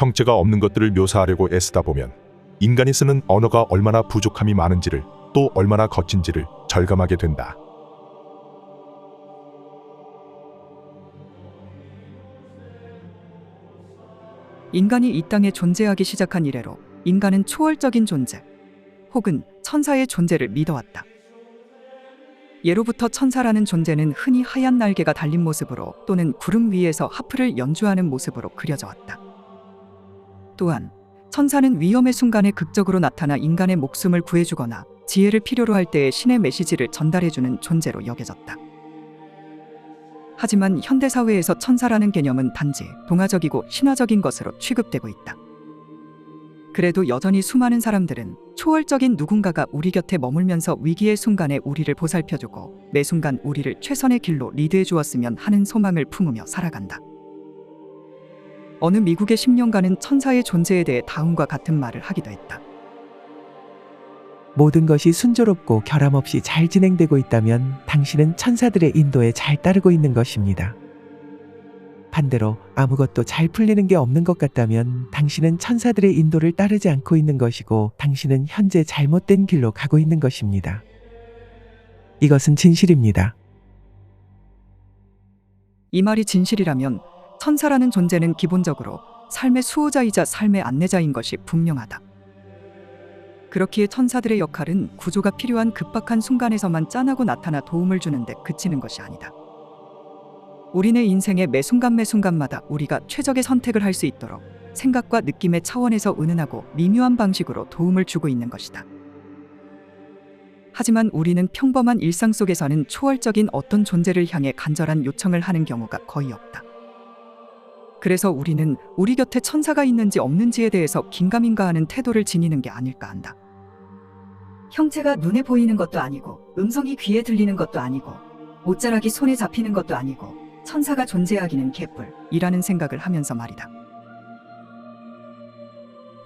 형체가 없는 것들을 묘사하려고 애쓰다 보면 인간이 쓰는 언어가 얼마나 부족함이 많은지를, 또 얼마나 거친지를 절감하게 된다. 인간이 이 땅에 존재하기 시작한 이래로 인간은 초월적인 존재, 혹은 천사의 존재를 믿어왔다. 예로부터 천사라는 존재는 흔히 하얀 날개가 달린 모습으로 또는 구름 위에서 하프를 연주하는 모습으로 그려져 왔다. 또한 천사는 위험의 순간에 극적으로 나타나 인간의 목숨을 구해주거나 지혜를 필요로 할 때의 신의 메시지를 전달해주는 존재로 여겨졌다. 하지만 현대사회에서 천사라는 개념은 단지 동화적이고 신화적인 것으로 취급되고 있다. 그래도 여전히 수많은 사람들은 초월적인 누군가가 우리 곁에 머물면서 위기의 순간에 우리를 보살펴주고 매 순간 우리를 최선의 길로 리드해 주었으면 하는 소망을 품으며 살아간다. 어느 미국의 심령가는 천사의 존재에 대해 다음과 같은 말을 하기도 했다. 모든 것이 순조롭고 결함 없이 잘 진행되고 있다면 당신은 천사들의 인도에 잘 따르고 있는 것입니다. 반대로 아무것도 잘 풀리는 게 없는 것 같다면 당신은 천사들의 인도를 따르지 않고 있는 것이고 당신은 현재 잘못된 길로 가고 있는 것입니다. 이것은 진실입니다. 이 말이 진실이라면 천사라는 존재는 기본적으로 삶의 수호자이자 삶의 안내자인 것이 분명하다. 그렇기에 천사들의 역할은 구조가 필요한 급박한 순간에서만 짠하고 나타나 도움을 주는데 그치는 것이 아니다. 우리네 인생의 매 순간마다 우리가 최적의 선택을 할 수 있도록 생각과 느낌의 차원에서 은은하고 미묘한 방식으로 도움을 주고 있는 것이다. 하지만 우리는 평범한 일상 속에서는 초월적인 어떤 존재를 향해 간절한 요청을 하는 경우가 거의 없다. 그래서 우리는 우리 곁에 천사가 있는지 없는지에 대해서 긴가민가하는 태도를 지니는 게 아닐까 한다. 형체가 눈에 보이는 것도 아니고 음성이 귀에 들리는 것도 아니고 옷자락이 손에 잡히는 것도 아니고 천사가 존재하기는 개뿔이라는 생각을 하면서 말이다.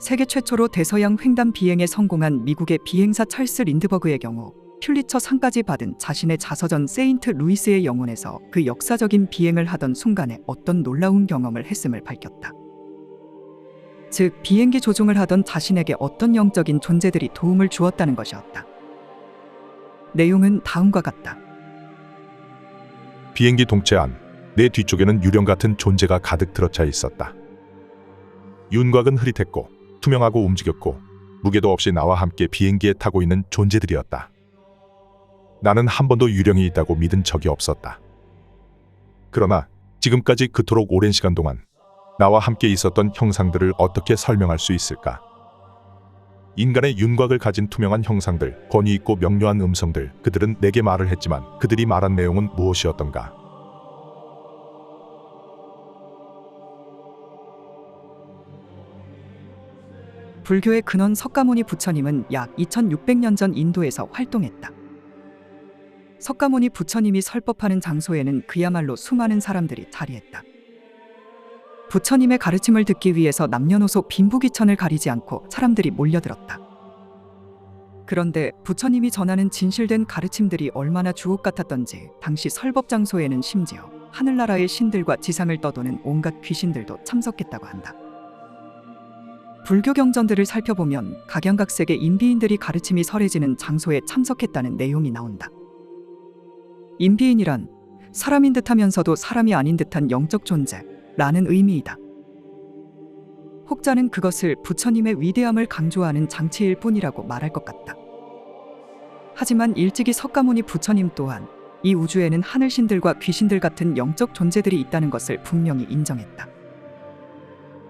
세계 최초로 대서양 횡단 비행에 성공한 미국의 비행사 찰스 린드버그의 경우 퓰리처 상까지 받은 자신의 자서전 세인트 루이스의 영혼에서 그 역사적인 비행을 하던 순간에 어떤 놀라운 경험을 했음을 밝혔다. 즉 비행기 조종을 하던 자신에게 어떤 영적인 존재들이 도움을 주었다는 것이었다. 내용은 다음과 같다. 비행기 동체 안, 내 뒤쪽에는 유령 같은 존재가 가득 들어차 있었다. 윤곽은 흐릿했고 투명하고 움직였고 무게도 없이 나와 함께 비행기에 타고 있는 존재들이었다. 나는 한 번도 유령이 있다고 믿은 적이 없었다. 그러나 지금까지 그토록 오랜 시간 동안 나와 함께 있었던 형상들을 어떻게 설명할 수 있을까? 인간의 윤곽을 가진 투명한 형상들, 권위 있고 명료한 음성들, 그들은 내게 말을 했지만 그들이 말한 내용은 무엇이었던가? 불교의 근원 석가모니 부처님은 약 2600년 전 인도에서 활동했다. 석가모니 부처님이 설법하는 장소에는 그야말로 수많은 사람들이 자리했다. 부처님의 가르침을 듣기 위해서 남녀노소 빈부귀천을 가리지 않고 사람들이 몰려들었다. 그런데 부처님이 전하는 진실된 가르침들이 얼마나 주옥 같았던지 당시 설법 장소에는 심지어 하늘나라의 신들과 지상을 떠도는 온갖 귀신들도 참석했다고 한다. 불교 경전들을 살펴보면 각양각색의 인비인들이 가르침이 설해지는 장소에 참석했다는 내용이 나온다. 인비인이란 사람인 듯하면서도 사람이 아닌 듯한 영적 존재라는 의미이다. 혹자는 그것을 부처님의 위대함을 강조하는 장치일 뿐이라고 말할 것 같다. 하지만 일찍이 석가모니 부처님 또한 이 우주에는 하늘신들과 귀신들 같은 영적 존재들이 있다는 것을 분명히 인정했다.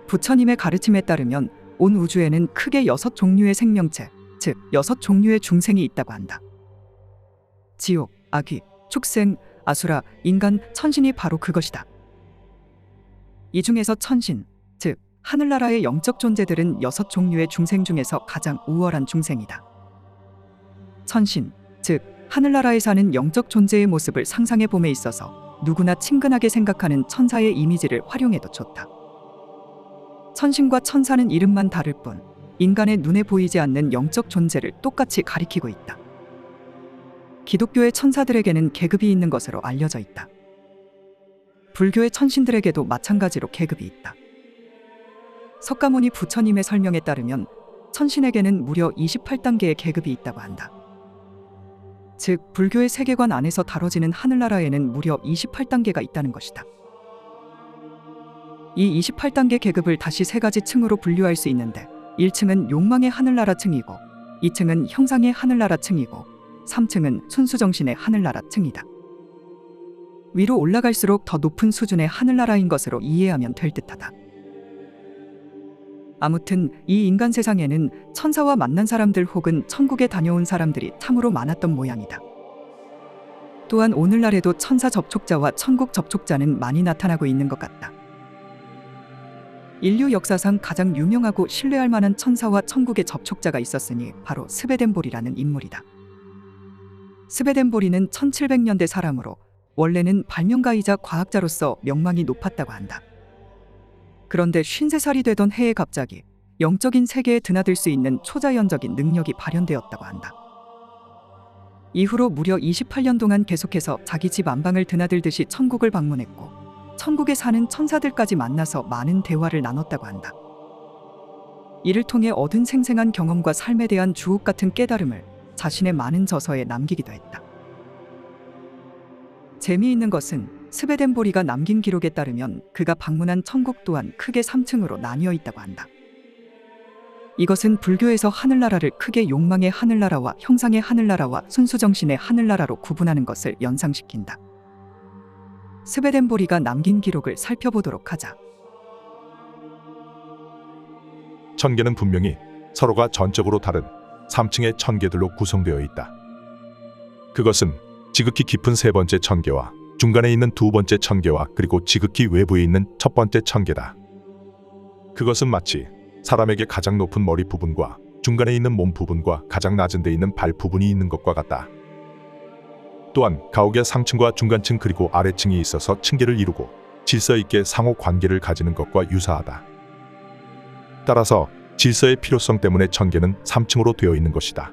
부처님의 가르침에 따르면 온 우주에는 크게 6종류의 생명체, 즉 6종류의 중생이 있다고 한다. 지옥, 아귀, 축생, 아수라, 인간, 천신이 바로 그것이다. 이 중에서 천신, 즉 하늘나라의 영적 존재들은 6종류의 중생 중에서 가장 우월한 중생이다. 천신, 즉 하늘나라에 사는 영적 존재의 모습을 상상해 봄에 있어서 누구나 친근하게 생각하는 천사의 이미지를 활용해도 좋다. 천신과 천사는 이름만 다를 뿐 인간의 눈에 보이지 않는 영적 존재를 똑같이 가리키고 있다. 기독교의 천사들에게는 계급이 있는 것으로 알려져 있다. 불교의 천신들에게도 마찬가지로 계급이 있다. 석가모니 부처님의 설명에 따르면 천신에게는 무려 28단계의 계급이 있다고 한다. 즉, 불교의 세계관 안에서 다뤄지는 하늘나라에는 무려 28단계가 있다는 것이다. 이 28단계 계급을 다시 세 가지 층으로 분류할 수 있는데 1층은 욕망의 하늘나라 층이고 2층은 형상의 하늘나라 층이고 3층은 순수정신의 하늘나라 층이다. 위로 올라갈수록 더 높은 수준의 하늘나라인 것으로 이해하면 될 듯하다. 아무튼 이 인간 세상에는 천사와 만난 사람들 혹은 천국에 다녀온 사람들이 참으로 많았던 모양이다. 또한 오늘날에도 천사 접촉자와 천국 접촉자는 많이 나타나고 있는 것 같다. 인류 역사상 가장 유명하고 신뢰할 만한 천사와 천국의 접촉자가 있었으니 바로 스베덴보리라는 인물이다. 스베덴보리는 1700년대 사람으로 원래는 발명가이자 과학자로서 명망이 높았다고 한다. 그런데 53살이 되던 해에 갑자기 영적인 세계에 드나들 수 있는 초자연적인 능력이 발현되었다고 한다. 이후로 무려 28년 동안 계속해서 자기 집 안방을 드나들듯이 천국을 방문했고 천국에 사는 천사들까지 만나서 많은 대화를 나눴다고 한다. 이를 통해 얻은 생생한 경험과 삶에 대한 주옥 같은 깨달음을 자신의 많은 저서에 남기기도 했다. 재미있는 것은 스베덴보리가 남긴 기록에 따르면 그가 방문한 천국 또한 크게 3층으로 나뉘어 있다고 한다. 이것은 불교에서 하늘나라를 크게 욕망의 하늘나라와 형상의 하늘나라와 순수정신의 하늘나라로 구분하는 것을 연상시킨다. 스베덴보리가 남긴 기록을 살펴보도록 하자. 천계는 분명히 서로가 전적으로 다른 3층의 천계들로 구성되어 있다. 그것은 지극히 깊은 세 번째 천계와 중간에 있는 두 번째 천계와 그리고 지극히 외부에 있는 첫 번째 천계다. 그것은 마치 사람에게 가장 높은 머리 부분과 중간에 있는 몸 부분과 가장 낮은 데 있는 발 부분이 있는 것과 같다. 또한 가옥의 상층과 중간층 그리고 아래층이 있어서 층계를 이루고 질서 있게 상호 관계를 가지는 것과 유사하다. 따라서 질서의 필요성 때문에 천계는 3층으로 되어 있는 것이다.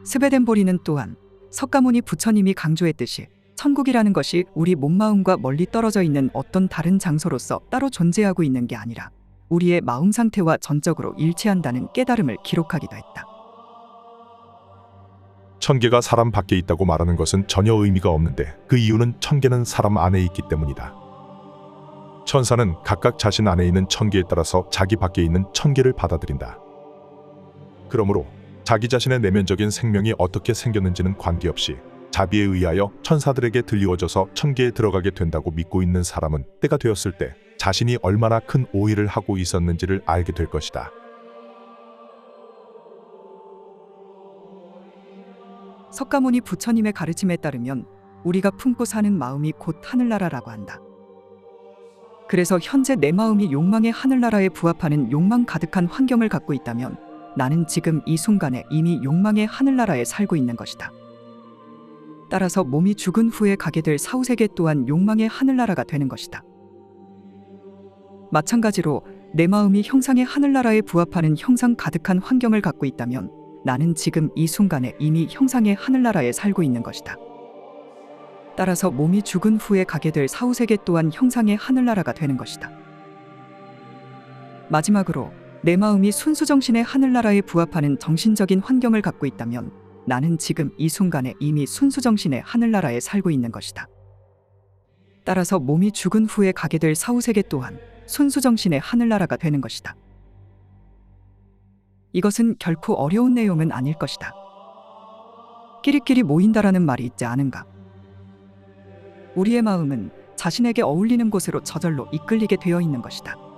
스베덴보리는 또한 석가모니 부처님이 강조했듯이 천국이라는 것이 우리 몸마음과 멀리 떨어져 있는 어떤 다른 장소로서 따로 존재하고 있는 게 아니라 우리의 마음 상태와 전적으로 일치한다는 깨달음을 기록하기도 했다. 천계가 사람 밖에 있다고 말하는 것은 전혀 의미가 없는데 그 이유는 천계는 사람 안에 있기 때문이다. 천사는 각각 자신 안에 있는 천계에 따라서 자기 밖에 있는 천계를 받아들인다. 그러므로 자기 자신의 내면적인 생명이 어떻게 생겼는지는 관계없이 자비에 의하여 천사들에게 들리워져서 천계에 들어가게 된다고 믿고 있는 사람은 때가 되었을 때 자신이 얼마나 큰 오해를 하고 있었는지를 알게 될 것이다. 석가모니 부처님의 가르침에 따르면 우리가 품고 사는 마음이 곧 하늘나라라고 한다. 그래서 현재 내 마음이 욕망의 하늘나라에 부합하는 욕망 가득한 환경을 갖고 있다면 나는 지금 이 순간에 이미 욕망의 하늘나라에 살고 있는 것이다. 따라서 몸이 죽은 후에 가게 될 사후세계 또한 욕망의 하늘나라가 되는 것이다. 마찬가지로 내 마음이 형상의 하늘나라에 부합하는 형상 가득한 환경을 갖고 있다면 나는 지금 이 순간에 이미 형상의 하늘나라에 살고 있는 것이다. 따라서 몸이 죽은 후에 가게 될 사후세계 또한 형상의 하늘나라가 되는 것이다. 마지막으로 내 마음이 순수정신의 하늘나라에 부합하는 정신적인 환경을 갖고 있다면 나는 지금 이 순간에 이미 순수정신의 하늘나라에 살고 있는 것이다. 따라서 몸이 죽은 후에 가게 될 사후세계 또한 순수정신의 하늘나라가 되는 것이다. 이것은 결코 어려운 내용은 아닐 것이다. 끼리끼리 모인다라는 말이 있지 않은가? 우리의 마음은 자신에게 어울리는 곳으로 저절로 이끌리게 되어 있는 것이다.